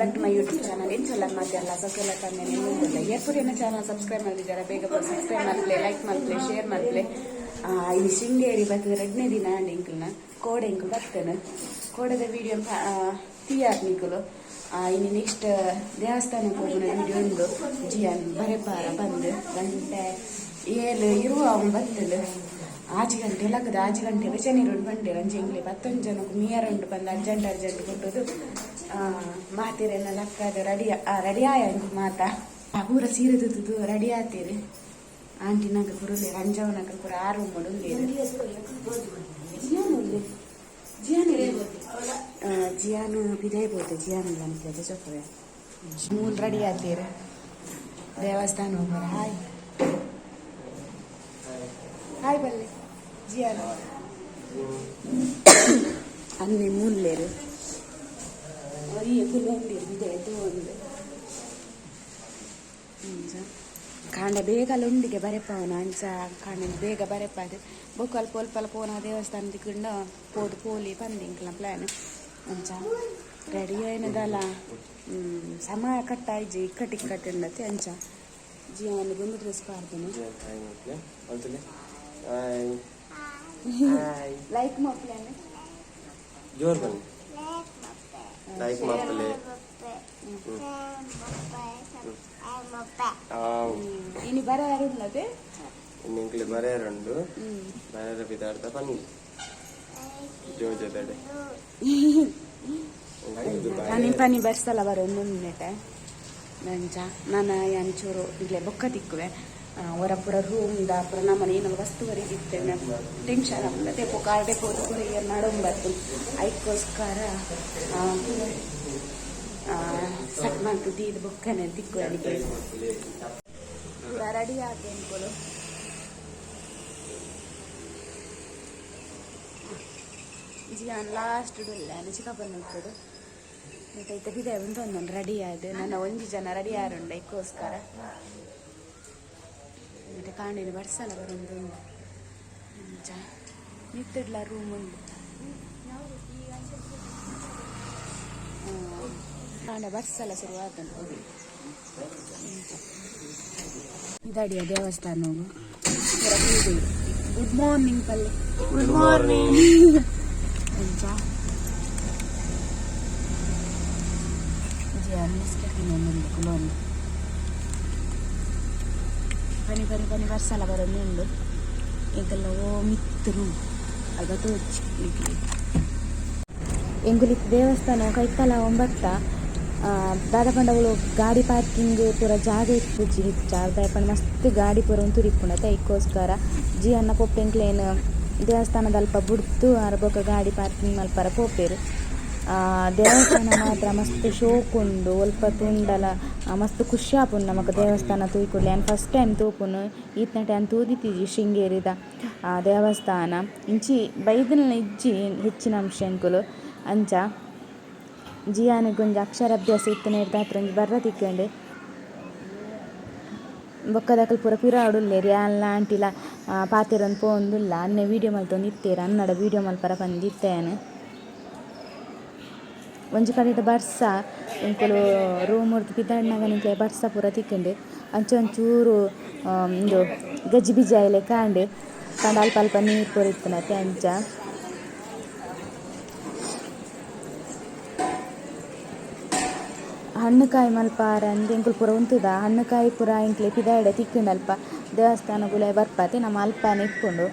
Back to my YouTube channel. ಏನು ಚಲೋ ಮಾಡ್ತಿರಲ್ಲ ಸೊಕ್ಕೆಲ್ಲ ತಂದೆ ನಿಮ್ಮಿಂದಲ್ಲ ಏರ್ಪುರಿನ ಚಾನಲ್ ಸಬ್ಸ್ಕ್ರೈಬ್ ಮಾಡಿದ್ದಾರೆ. ಬೇಗ ಸಬ್ಸ್ಕ್ರೈಬ್ ಮಾಡ್ಲೆ, ಲೈಕ್ ಮಾಡ್ಲೆ, ಶೇರ್ ಮಾಡ್ಲೆ. ಈ ಶೃಂಗೇರಿ ಬರ್ತದೆ 2ನೇ ದಿನ ಎಂಕಲ್ನ ಕೋಡೆ ಎಂಕಲ್ ಬರ್ತೇನೆ. ಕೋಡೆದ ವಿಡಿಯೋ ತೀಯಾರ್ ನಿಂಕಲು ಇನ್ನು ನೆಕ್ಸ್ಟ್ ದೇವಸ್ಥಾನಕ್ಕೆ ಹೋಗೋಣ ವಿಡಿಯೋ ಒಂದು ಜಿಯನ್ ಬರೆಪಾರ ಬಂದು ಗಂಟೆ 7 ಇರುವ ಅವನು ಬರ್ತದೆ. 6 ಗಂಟೆ ಲಗ್ಗದ 6 ಗಂಟೆಗೆ ಶನಿರೋಡು ಬಂಡೆ ರಂಜೆ ಇಂಗ್ಲಿ 10 ಜನಕ್ಕೆ ಮೀಯರುಂಡು ಬಂದು ಅರ್ಜೆಂಟ್ ಕೊಟ್ಟದು ಮಾತೀರೇನ ಲಕ್ಕದು ರೆಡಿ ಆಯ ಮಾತಾ ಪೂರ ಸೀರೆ ತುದ್ದು ರೆಡಿ ಆತೀರಿ. ಆಂಟಿ ನಂಗೆ ಕುರುಲೆ ರಂಜವನಕ ಕೂಡ 6 ಮಾಡುಂದೇರು ಜಿಯಾನು ಬಿದೈಬೋದು ಜಿಯಾನು ಅನ್ಕದೆ ಚೊಕ್ಕವೆ ಮೂಲ್ ರೆಡಿ ಆತೀರಿ. ದೇವಸ್ಥಾನ ಹೋಗೋರು ಹಾಯ್ ಹಾಯ್ ಬಲ್ಲೆ ಜಿಯಾನು ಅನ್ನೆ ಮೂಲ್ಲೇರು ಈ ಕುಲ್ಲೊಂದಿರು ಬಿದೈದು ಒಂದು ಕಾಂಡ ಬೇಗಲ ಉಂಡಿಗೆ ಬರೆಪವನ ಅಂಚ ಕಾಂಡ ಬೇಗ ಬರೆಪಾದು ಬೊಕ್ಕ ಅಲ್ಪ ಅಲ್ಪ ಪೋನ ದೇವಸ್ಥಾನ ತಿಕ್ಕೊಂಡ ಪೋದು ಪೋಲಿ ಪಂದಿಂಕ್ಲ ಪ್ಲಾನ್ ಅಂಚ ರೆಡಿ ಏನದಲ್ಲ ಸಮಯ ಕಟ್ಟಾಯ್ಜಿ ಇಕ್ಕಟ್ಟಿಂಡತ್ತೆ ಅಂಚ ಜೀವನ ಬಂದು ಡ್ರೆಸ್ ಪಾಡ್ತೀನಿ ಲೈಕ್ ಮಾ ಪ್ಲಾನ್ ಜೋರ್ ಬನ್ನಿ ಲೈಕ್ ಮಾಪಲೆ ಇನಿ ಬರ ಯಾರುಳ್ಳದೆ ಇನ್ನಿಂಕ್ಲಿ ಬರೆಯರುಂಡು ಬರೆಯರ ಬಿದಾರ್ಥ ಬನ್ನಿ ಜೋಜದಡೆ ಪನಿ ಬರ್ಸಲ್ಲ ಬರೋ ಮುಂದೆ ನಂಚ ನಾನು ಅಂಚೂರು ಇಲ್ಲೇ ಬೊಕ್ಕ ತಿಕ್ಕುವೆ ಹೊರಪುರ ರೂಮ್ ದಾಪುರ ನಮ್ಮನೆ ಏನೋ ವಸ್ತುವರೆಗೆ ಇರ್ತೇನೆ ಟೆನ್ಷನ್ ಆಗ್ತದೆ ಕಾರ್ಡೆ ಹೋದ ಕೂಡ ಏನು ಮಾಡೋಂಬರ್ತು ಅದಕ್ಕೋಸ್ಕರ ಸಟ್ ಮಾಡ್ತಿದ್ದಿ ಇದು ಬೊಕ್ಕನೆ ತಿಕ್ಕು ಅದಕ್ಕೆ ರೆಡಿ ಆಗಿ ಅನ್ಕೊಳ್ಳು ಜಿಯಾನ್ ಲಾಸ್ಟ್ ಇಲ್ಲ ಚಿಕ್ಕಪ್ಪ ನೋಡ್ಕೊಡು ಮತ್ತೆ ಬಿದೆ ಒಂದು ರೆಡಿ ಆಯ್ತು ನನ್ನ 1 ಜನ ರೆಡಿ ಯಾರುಂಡ ಇದಕ್ಕೋಸ್ಕರ ಮತ್ತೆ ಕಾಂಡಿನ ಬರ್ಸಲ್ಲ ಬರೋದು ನಿತ್ತಿಡ್ಲ ರೂಮ್ ಉಂಟು ಕಾಂಡ ಬರ್ಸಲ್ಲ ಶುರುವಾದ ಇದಡಿಯ ದೇವಸ್ಥಾನ ಹೋಗು. ಗುಡ್ ಮಾರ್ನಿಂಗ್ ಪಲ್ಲೆ ಗುಡ್ ಮಾರ್ನಿಂಗ್ ಅಂಚ ಮುಂದೆ ಕುಲೋನ್ ಪನಿ ಬರ್ಸಲ್ಲ ಬರೋದು ಉಂಡು ಈಗೆಲ್ಲ ಮಿತ್ತರು ಆಗ ತೋಚಿ ಎಂಗುಲಿತ್ ದೇವಸ್ಥಾನ ಕೈತಲ 9 ದಾದಪಂಡಗಳು ಗಾಡಿ ಪಾರ್ಕಿಂಗ್ ಪೂರ ಜಾಗ ಇಪ್ಪುಜಿ ದಾದಪಂಡ ಮಸ್ತ್ ಗಾಡಿ ಪೂರ ಒಂದು ತುರಿಪುಂಡತೆ ಇದಕ್ಕೋಸ್ಕರ ಜಿ ಅನ್ನ ಪೊಪ್ಪೆಂಕ್ಲೇನು ದೇವಸ್ಥಾನದ ಅಲ್ಪ ಬಿಡ್ತು ಅರ್ಬೊಕ್ಕ ಗಾಡಿ ಪಾರ್ಕಿಂಗ್ ಮಲ್ಪರ ಪೋಪೇರು. ದೇವಸ್ಥಾನ ಮಾತ್ರ ಮಸ್ತ್ ಶೋಕುಂಡು ಒಲ್ಪ ತುಂಡಲ ಮಸ್ತ್ ಖುಷಿ ಆಪುಂಡು ನಮಕ್ ದೇವಸ್ಥಾನ ತೂಯ್ಕೊಡ್ಲಿ. ನಾನು ಫಸ್ಟ್ ಟೈಮ್ ತೂಪುನು ಈತ್ನ ಟೈಮ್ ತೂದಿತ್ತಿಜಿ ಶೃಂಗೇರಿದ ದೇವಸ್ಥಾನ ಇಂಚಿ ಬೈದಿನ ಇಜ್ಜಿ ಹೆಚ್ಚಿನ ಅಂಶ ಎಂಕುಲು ಅಂಚ ಜಿಯಾನಿಗೊಂದು ಅಕ್ಷರಾಭ್ಯಾಸ ಇತ್ತು ನೇರ್ದ ಹತ್ರ ಒಂಜಿ ಬರ್ರ ತಿಕ್ಕೊಂಡು ಬೊಕ್ಕದಕಲ್ ಪೂರ ಪಿರಾಡುಲ್ಲೇರಿ ಅಲ್ಲ ಆಂಟಿಲ ಪಾತೆರೊಂದು ಪೋಂದುಲ್ಲ ಅನ್ನೆ ವೀಡಿಯೋ ಮಲ್ತೊಂದು ಇತ್ತೇರು ಅನ್ನಡ ವೀಡಿಯೋ ಮಲ್ಪರ ಬಂದಿತ್ತೇನೆ. ಒಂಜಿ ಕಡೆ ಬರ್ಸ ಎಂಕುಲು ರೂಮ್ ಉರ್ದು ಪಿದಾಡ್ನಾಗ ನಿಂಕ್ಲೆ ಬರ್ಸ ಪೂರ ತಿಕ್ಕೊಂಡು ಅಂಚೊಂಚೂರು ಒಂದು ಗಜ್ಜಿ ಬಿಜಿ ಆಯ್ಲೆ ಕಾಂಡು ಅಲ್ಪ ನೀರು ಪೂರ ಇತ್ತನತ್ತೆ ಅಂಚ ಹಣ್ಣುಕಾಯಿ ಮಲ್ಪಾರ ಅಂದು ಎಂಕುಲು ಪೂರ ಉಂತುದ ಹಣ್ಣುಕಾಯಿ ಪೂರ ಎಂಕ್ಲೆ ಪಿದಾಯ್ಡ ತಿಕ್ಕೊಂಡು ಅಲ್ಪ ದೇವಸ್ಥಾನಗುಲೆ ಬರ್ಪತ್ತೆ ನಮ್ಮ ಅಲ್ಪನೆ ಇಪ್ಪುಂಡು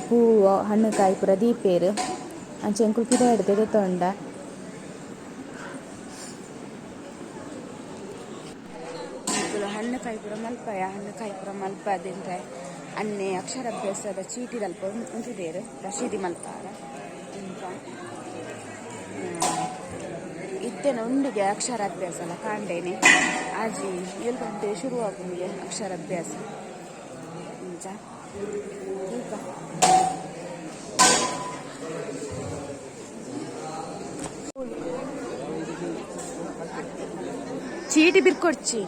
ಪೂವು ಹಣ್ಣುಕಾಯಿ ಪೂರ ದೀಪೇರು ಅಂಚೆ ಎಂಕುಲು ಪಿದಾಯ್ಡ ತೆಗೆತೊಂಡ ಹಣ್ಣುಕಾಯಿ ಪೂರ ಮಲ್ಪಯ ಹಣ್ಣುಕಾಯಿ ಪೂರ ಮಲ್ಪದಿಂದ್ರೆ ಅನ್ನೆ ಅಕ್ಷರಾಭ್ಯಾಸದ ಚೀಟಿದಲ್ಪ ಉಂಟಿದೇರು ರಶೀದಿ ಮಲ್ಪಾರ ಇತ್ತೇನೆ ಉಂಡಿಗೆ ಅಕ್ಷರಾಭ್ಯಾಸ ಅಲ್ಲ ಕಾಂಡೇನೆ ಆಜಿ 7 ಗಂಟೆ ಶುರುವಾಗುಂಗೆ ಅಕ್ಷರಾಭ್ಯಾಸ ನಿಜ ಈಗ ಚೀಟಿ ಬಿರ್ಕೊಡ್ಚಿ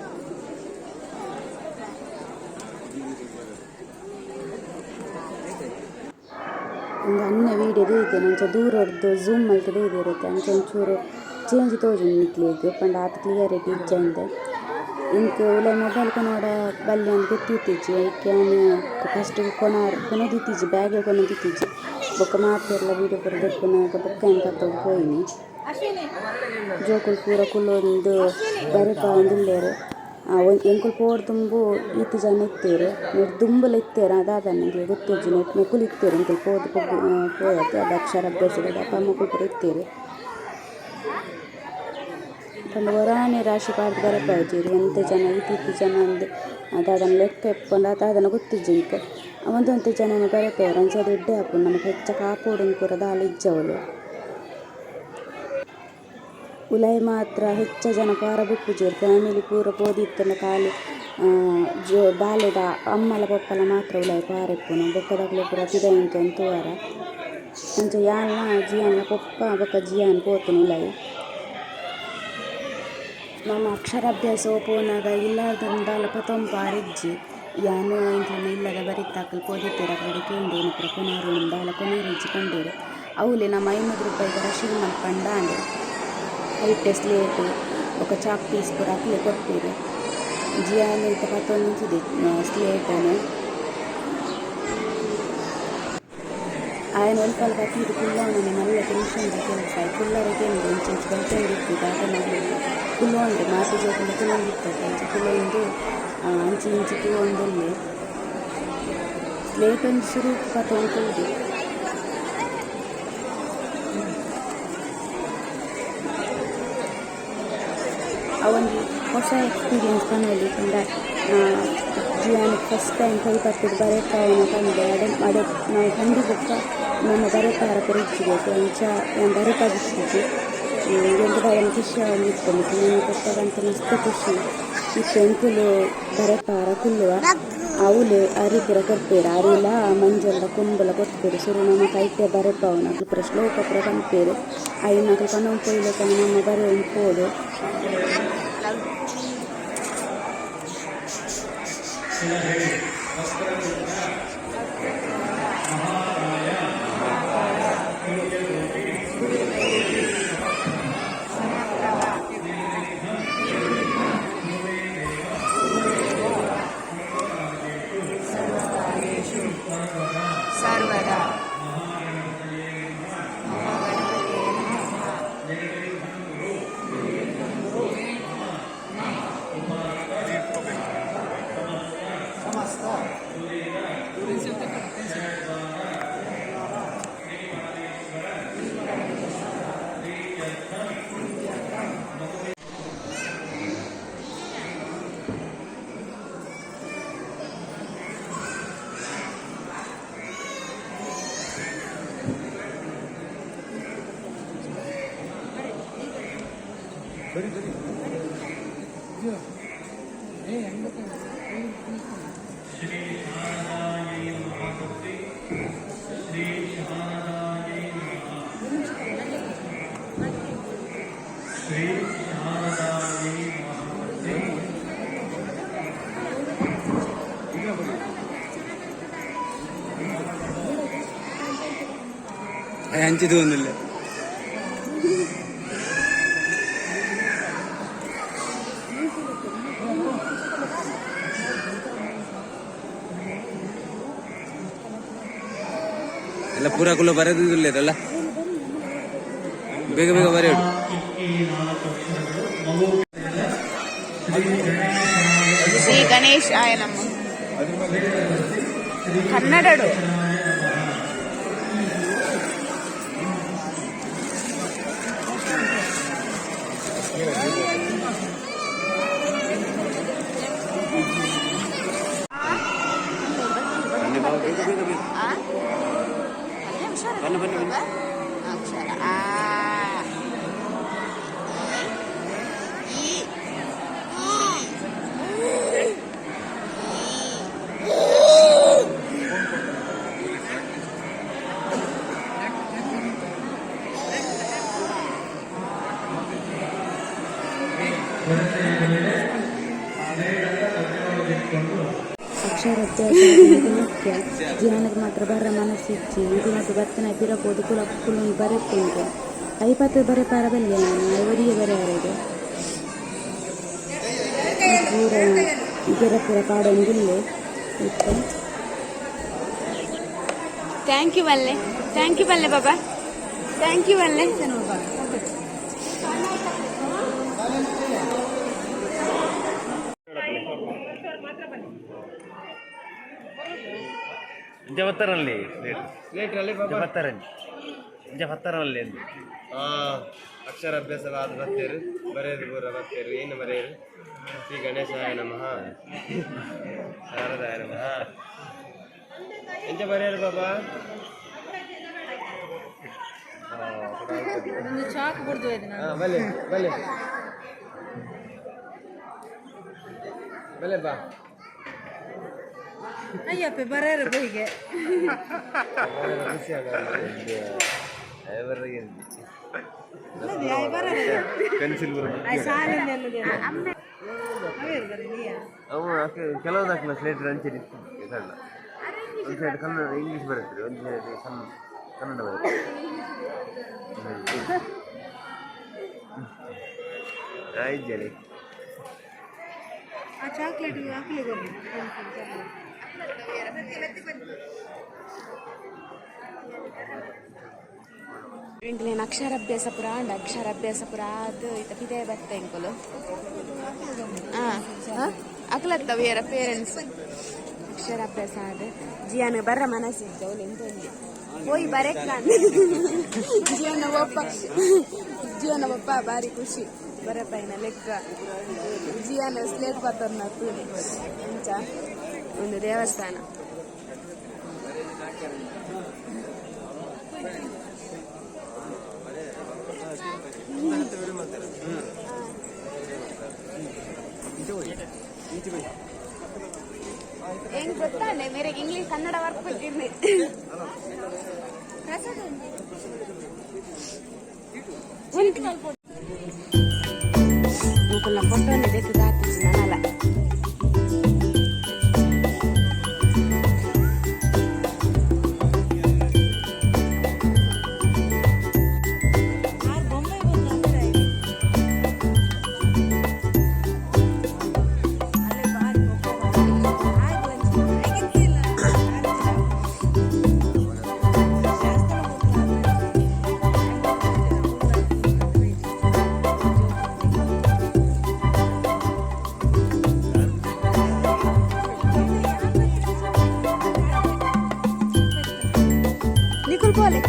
ಒಂದು ಅನ್ನ ವೀಡಿಯೋ ಇದೆ ನಂಚ ದೂರ ಹೊಡೆದು ಝೂಮ್ ಮಲ್ತದೇ ಇದೆ ಇರುತ್ತೆ ಅಂಚೆ ಒಂಚೂರು ಚೇಂಜ್ ತೋಜು ನಿಕ್ಲಿಗೆ ಪಂಡ ಆತ ಕ್ಲಿಯರಿಟಿ ಇಜ್ಜಂದೆ ಇಂಕ್ ಉಲೆ ಮೊಬೈಲ್ ಕೊನೋಡ ಬಲ್ಲಿ ಅಂತ ಗೊತ್ತಿತ್ತೀಜಿ ಐಕ್ಯಾನ್ ಫಸ್ಟ್ ಕೊನೋದಿತ್ತೀಜಿ ಬ್ಯಾಗೆ ಕೊನೋದಿತ್ತೀಜಿ ಬೊಕ್ಕ ಮಾತೆರ್ಲ ವೀಡಿಯೋ ಪೂರ ದೆಪ್ಪುನಾಗ ಬೊಕ್ಕ ಎಂತ ಪೋಯಿನಿ ಜೋಕುಲು ಪೂರ ಕುಲ್ಲೊಂದು ಬರೆಪ ಒಂದುಲ್ಲೇರು ಎಂಕುಲು ಪೋರ್ ತುಂಬು ಈತಿ ಜನ ಇತ್ತೇರು ನೆಟ್ ದುಂಬುಲ ಇತ್ತೇರು ಅದಾದ ನನಗೆ ಗೊತ್ತುಜ್ಜಿ ನೆಟ್ ಮಕ್ಕಳು ಇತ್ತೇರು ಎಂಕುಲು ಪೋದು ಪೋಯತ್ತೆ ಅದು ಅಕ್ಷರ ಅಭ್ಯಾಸಗಳು ಅಪ್ಪ ಮಕ್ಕಳು ಪೂರ ಇತ್ತೇರು ಪಂಡ ಹೊರಾಣೆ ರಾಶಿ ಪಾಡ್ದು ಬರಪಾವುಜೀರು ಎಂತ ಜನ ಈತಿ ಜನ ಅಂದು ಅದಾದನ್ನು ಲೆಕ್ಕ ಎಪ್ಕೊಂಡು ಅದಾದನ್ನು ಗೊತ್ತಿಜ್ಜಿ ಇಂಕ ಒಂದೊಂದು ಜನನ ಬರಪೇರು ಅಂಚೆ ದೊಡ್ಡ ಹಾಪು ನಮಗೆ ಹೆಚ್ಚ ಕಾಪೋಡು ಪೂರ ದಾಲ ಇಜ್ಜವಳು ಉಲಾಯಿ ಮಾತ್ರ ಹೆಚ್ಚ ಜನ ಪಾರ ಬುಪ್ಪುಜೇರು ಫ್ಯಾಮಿಲಿ ಪೂರ ಪೋದಿತ್ತನ ಖಾಲಿ ಬಾಲ್ಯದ ಅಮ್ಮಲ ಪಪ್ಪಲ ಮಾತ್ರ ಉಲಾಯಿ ಪಾರೆಪ್ಪುನು ಬೊಕ್ಕದಾಗಲೇ ಪೂರ ಪಿದಾಯಿಂತು ಅಂತುವಾರ ಅಂಚೆ ಯಾಲ್ನ ಜಿಯಾನ ಪಪ್ಪ ಬೊಕ್ಕ ಜಿಯಾನ್ ಪೋತುನು ಉಲಾಯಿ ನಮ್ಮ ಅಕ್ಷರಾಭ್ಯಾಸ ಪೋನಾಗ ಇಲ್ಲದಂದಾಲ ಪತೊಂಪಾರಿಜ್ಜಿ ಯಾನು ಇಂಟ್ಲನ್ನ ಇಲ್ಲದ ಬರಿತಾಕಲು ಪೋದಿತ್ತೇರ ಕಡೆ ಕೇಂಡೇನು ಪುರ ಕೊನಾರು ದಾಲ ಕೊನೇರಿಜ್ಜಿ ಕಂಡೇರು ಅವಲೆ ನಮ್ಮ 500 ರೂಪಾಯಿಗೆ ರಶೀದ್ ಮಲ್ಪಂಡಾಂಡೆ ಐಟೆ ಸ್ಲೇಟು ఒక ಚಾಕ್ ಪೀಸ್ ಪೂರ ಅಕ್ಲೆ ಕೊಡ್ತೀರಿ ಜಿಯಾನ್ ಇಂತ ಪತ್ತೊಂದು ನಿಂತಿದೆ ಸ್ಲೇಟನ್ನು ఆయన ಒಲ್ಪಲ್ ಬತ್ತಿದ್ದು ಕುಲ್ಲೋಣನೆ ಮಲ್ಲ ಟೆನ್ಷನ್ದ ಕೆಲಸ ಕುಲ್ಲರಿಗೆ ಇಂಚೆಂಚು ಬರ್ತೇಂದಿತ್ತು ದಾಟನ ಕುಲ್ಲೋಂಡೆ ಮಾತು ಜೋಕುಲ್ಲ ಕುಲ್ಲೊಂದಿರ್ತದೆ ಅಂಚೆ ಕುಲ್ಲೊಂದು ಅಂಚಿ ಇಂಚಿ ತೂವೊಂದುಲ್ಲೆ ಸ್ಲೇಟ್ ಒಂದು ಶುರು ಪತ್ತೊಂದು ಅವೊಂದು ಹೊಸ ಎಕ್ಸ್ಪೀರಿಯನ್ಸ್ ಬಂದಲ್ಲಿ ಪಂಡ ಜಿಯಾನಿಗೆ ಫಸ್ಟ್ ಟೈಮ್ ಕೈ ಪತ್ತಿದ್ದು ಬರೆತಾವನ ತಂದೆ ಅಡೆ ನಾವು ತಂದಿ ಬುಕ್ಕ ನಮ್ಮ ಬರೆತಾರ ಪರೀಕ್ಷೆಗೆ ಅಂಚ ಬರೆತಾಗಿತ್ತು ಎಂದು ಅವನ ಖುಷಿ ಆಗಿತ್ತು ನಾನು ಕೊಟ್ಟಾಗಂತ ಮಸ್ತ್ ಖುಷಿ ಇತ್ತು ಎಂಕುಲು ಬರೆಪಾರ ಕುಲ್ಲುವ ಅವಳು ಅರಿಪುರ ಕೊಡ್ಪೇರು ಅರಿಲ ಮಂಜಲ್ಲ ಕುಂಬಲ ಕೊಡ್ಪೇರು ಸುರು ನಮ್ಮ ಕೈತೆ ಬರೆಪಾವನ ಪುರ ಶ್ಲೋಕ ಪುರ ಕಂಪೇರು ಐನಕಲು ಕಣ್ಣು ಪೊಯ್ಲಕ್ಕ ನಮ್ಮ ಬರೆ ಉಂಪೋದು ಸರ್ವದಾ അഞ്ച് തോന്നില്ല ಎಲ್ಲ ಪೂರ ಕುಲ್ಲ ಬರೆದಿಲ್ಲ ಬೇಗ ಬೇಗ ಬರೆಯೋಡು ಶ್ರೀ ಗಣೇಶ್ ಆಯನಮ್ಮ ಕನ್ನಡಡು ಅಕ್ಷರ ಅಕ್ಷರಾಭ್ಯಾಸ ಮುಖ್ಯ ಧ್ಯಾನಕ್ಕೆ ಮಾತ್ರ ಬರ ಮನಸ್ಸಿಚ್ಚಿ ಇದು ಮತ್ತು ಭರ್ತನ ಬಿರಬಹುದು ಕುಲ ಕುಲೊಂದು ಬರೆಕೊಂಡು ಐಪತ್ತು ಬರೆ ಪಾರ ಬಲ್ಲೆ ಐವರಿಗೆ ಬರೆ ಅವರಿಗೆ ಪೂರ ಇದರ ಪೂರ ಕಾಡೊಂದಿಲ್ಲೆ ಇತ್ತು. ಥ್ಯಾಂಕ್ ಯು ಬಲ್ಲೆ ಬಾಬಾ, ಥ್ಯಾಂಕ್ ಯು ಬಲ್ಲೆ. ಜವತ್ತರಲ್ಲಿ ಅಕ್ಷರಾಭ್ಯಾಸವಾದ ಬರ್ತೇರು ಬರೆಯದು ಪೂರ ಬರ್ತೇರು ಏನು ಬರೆಯರು ಶ್ರೀ ಗಣೇಶಾಯ ನಮಃ ಶಾರದಾಯ ನಮಃ ಎಂಚ ಬರೆಯರು ಬಾಬಾ ಬಲೆ ಬಲೆ ಬಲೆ ಬಾ ಅಯ್ಯಪ್ಪ ಬರೋರು ಬೈಗೆ ಖುಷಿ ಪೆನ್ಸಿಲ್ ಕೆಲವು ದಾಖಲ ಸ್ಲೇಟ್ ಅಂಚೆ ಸಣ್ಣ ಒಂದು ಸೈಡ್ ಕನ್ನಡ ಇಂಗ್ಲೀಷ್ ಬರುತ್ತೆ, ಒಂದು ಸೈಡ್ ಕನ್ನಡ ಬರುತ್ತೆ. ಆಯ್ತು ಜರಿ ಆ ಚಾಕ್ಲೇಟ್ ಹಾಕ್ಲಿಕ್ಕೆ ಇಂಕ್ಲೇನು ಅಕ್ಷರಾಭ್ಯಾಸ ಪುರ ಅದು ಇತ್ತ ಪಿದೇ ಬತ್ತೆ ಇಂಕುಲು ಅಕ್ಲತ್ತ ಬೇರೆ ಪೇರೆಂಟ್ಸ್ ಅಕ್ಷರಾಭ್ಯಾಸ ಅದು ಜಿಯಾನ ಬರ್ರ ಮನಸ್ಸಿದ್ದ ಅವಳು ಎಂತೊಂದು ಹೋಯ್ ಬರೆಕ್ಕ ಜಿಯನ ಒಪ್ಪ ಭಾರಿ ಖುಷಿ ಬರಪೈನ ಲೆಕ್ಕ ಜಿಯನ ಸ್ಲೇಟ್ ಪತ್ತನ್ನ ತೂಲಿ ಎಂಚ ಒಂದು ದೇವಸ್ಥಾನ. ಹೆಂಗ್ ಗೊತ್ತಾನೆ ಮೇರೆ ಇಂಗ್ಲಿಷ್ ಕನ್ನಡ ವರ್ಕ್ ಬಿಟ್ಟಿರ್ಲಿ ಮುಕುಲ್ನ ಫೋಟೋನೇ ಬೇಕು ದಾಟಿಸಿ ನಾನಲ್ಲ. ಬೋಲೆ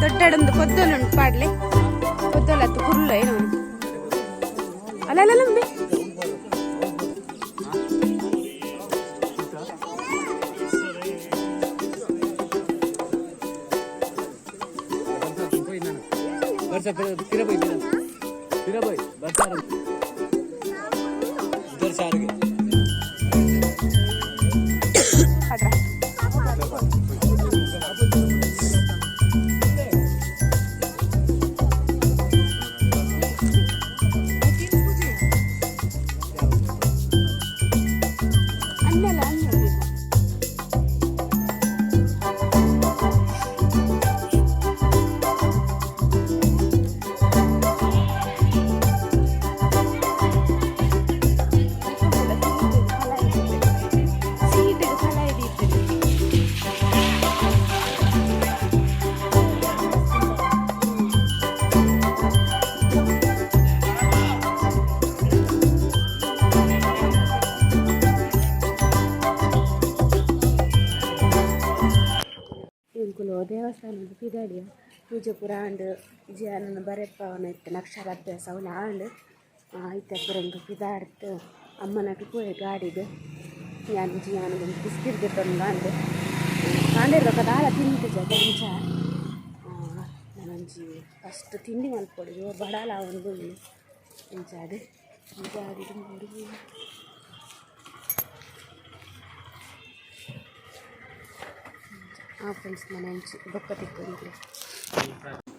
ದೊಡ್ಡಡೊಂದು ಕೊದ್ದಲು ಉಂಟು ಪಾಡ್ಲೆ ಕೊದ್ದಲು ಅದು ಕುರ್ಲ ಏನು ಅಲ್ಲ ಸೀಟಿಗೆ ಫಲ ಹಿಡಿಯುತ್ತದೆ. ದೇವಸ್ಥಾನದ ಪಿದಾಡಿಯ ಪೂಜೆ ಪುರ ಆಂಡ್ ವಿಜಯನನ್ನ ಬರೆಪ್ಪವನ ಇತ್ತು ಅಕ್ಷರ ಅಭ್ಯಾಸ ಅವನ ಆಂಡ್ ಇತ್ತ ಪುರಂಗ ಪಿದಾಡ್ತು ಅಮ್ಮನಕ್ಕೆ ಪೋಯೆ ಗಾಡಿಗೆ ಯಾನು ಜಿಯಾನು ಬಿಸ್ಕಿಟ್ ಬಿಟ್ಟೊಂದು ಆಂಡ್ ಕಾಂಡಿರ್ಬೇಕ ದಾಳ ತಿಂತು ಜಂಚ ನನಂಜಿ ಫಸ್ಟ್ ತಿಂಡಿ ಮಲ್ಪೊಡು ಬಡಾಲ ಒಂದು ಎಂಚಾಡು ಇದಾಡಿದು ನೋಡಿ ಫ್ರೆಂಡ್ಸ್ ನಾನು ಹೆಂಚಿ ಬೊಕ್ಕ ತಿಕ್ಕೊಂಡು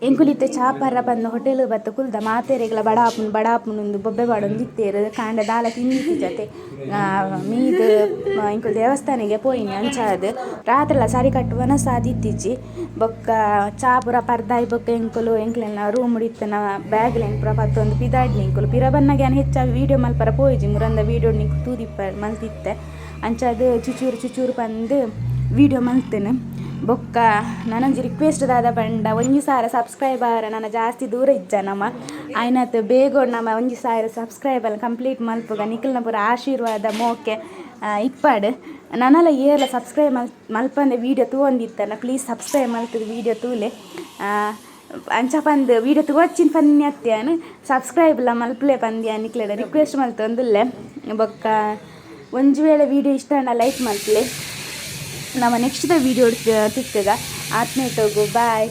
ಎಂಕುಲಿತ್ತೆ ಚಾಪರ ಬಂದು ಹೋಟೆಲ್ ಬತ್ತ ಕುಲ್ದ ಮಾತೆರೆಗಳ ಬಡಾಪುನೊಂದು ಬೊಬ್ಬೆ ಬಾಡೊಂದು ಇತ್ತೇರು ಕಾಂಡ ದಾಲ ತಿಂದಿತ್ತು ಜೊತೆ ಮೀದು ಇಂಕು ದೇವಸ್ಥಾನಿಗೆ ಪೋಯಿನಿ ಅಂಚಾದು ರಾತ್ರಿಲ ಸರಿ ಕಟ್ಟುವನ ಸಾದಿತ್ತಿಚ್ಚಿ ಬೊಕ್ಕ ಚಾಪುರ ಪರ್ದಾಯಿ ಬೊಕ್ಕ ಎಂಕುಲೆನ ರೂಮ್ ಉಡಿತನ ಬ್ಯಾಗ್ಲೆನ್ ಪುರ ಪತ್ತೊಂದು ಪಿದಾಡ್ನಿ ಎಂಕುಲು ಪಿರ ಬನ್ನಗ್ಯಾನ ಹೆಚ್ಚಾಗಿ ವೀಡಿಯೋ ಮಲ್ಪರ ಪೋಯಿಜಿ ಮುರಂದ ವೀಡಿಯೋ ನಿಂಕು ತೂದಿಪ್ಪ ಮಲ್ತಿತ್ತೆ ಅಂಚಾದು ಚುಚೂರು ಬಂದು ವೀಡಿಯೋ ಮಲ್ತೇನೆ ಬೊಕ್ಕ ನನಂಜಿ ರಿಕ್ವೆಸ್ಟ್ ದಾದ ಪಂಡ 1,000 ಸಬ್ಸ್ಕ್ರೈಬರ್ ನನ್ನ ಜಾಸ್ತಿ ದೂರ ಇಜ್ಜ ನಮ್ಮ ಆಯ್ನತ್ತು ಬೇಗ ನಮ್ಮ 1,000 ಸಬ್ಸ್ಕ್ರೈಬರ್ ಕಂಪ್ಲೀಟ್ ಮಲ್ಪುಗ ನಿಖಿಲ್ನ ಪೂರ ಆಶೀರ್ವಾದ ಮೋಕೆ ಇಪ್ಪಾಡು ನನ್ನೆಲ್ಲ ಏರ್ಲ ಸಬ್ಸ್ಕ್ರೈಬ್ ಮಲ್ಪಂದೆ ವೀಡಿಯೋ ತೂವೊಂದಿತ್ತನ ಪ್ಲೀಸ್ ಸಬ್ಸ್ಕ್ರೈಬ್ ಮಲ್ತದ ವೀಡಿಯೋ ತೂಲೆ ಅಂಚ ಪಂದು ವೀಡಿಯೋ ತೂವಚ್ಚಿನ ಪನ್ನಿ ಅತ್ಯಾನು ಸಬ್ಸ್ಕ್ರೈಬ್ಲ ಮಲ್ಪಲೆ ಪಂದ್ಯ ನಿಕ್ಲೆಡ ರಿಕ್ವೆಸ್ಟ್ ಮಲ್ತೊಂದುಲ್ಲೆ ಬೊಕ್ಕ ಒಂಜಿ ವೇಳೆ ವೀಡಿಯೋ ಇಷ್ಟ ಲೈಕ್ ಮಲ್ಪಲೆ ನಮ್ಮ ನೆಕ್ಸ್ಟ್ ವೀಡಿಯೋ ತಿಕ್ಕಗ ಆತ್ಮೀಯತೆಗೂ ಬಾಯ್.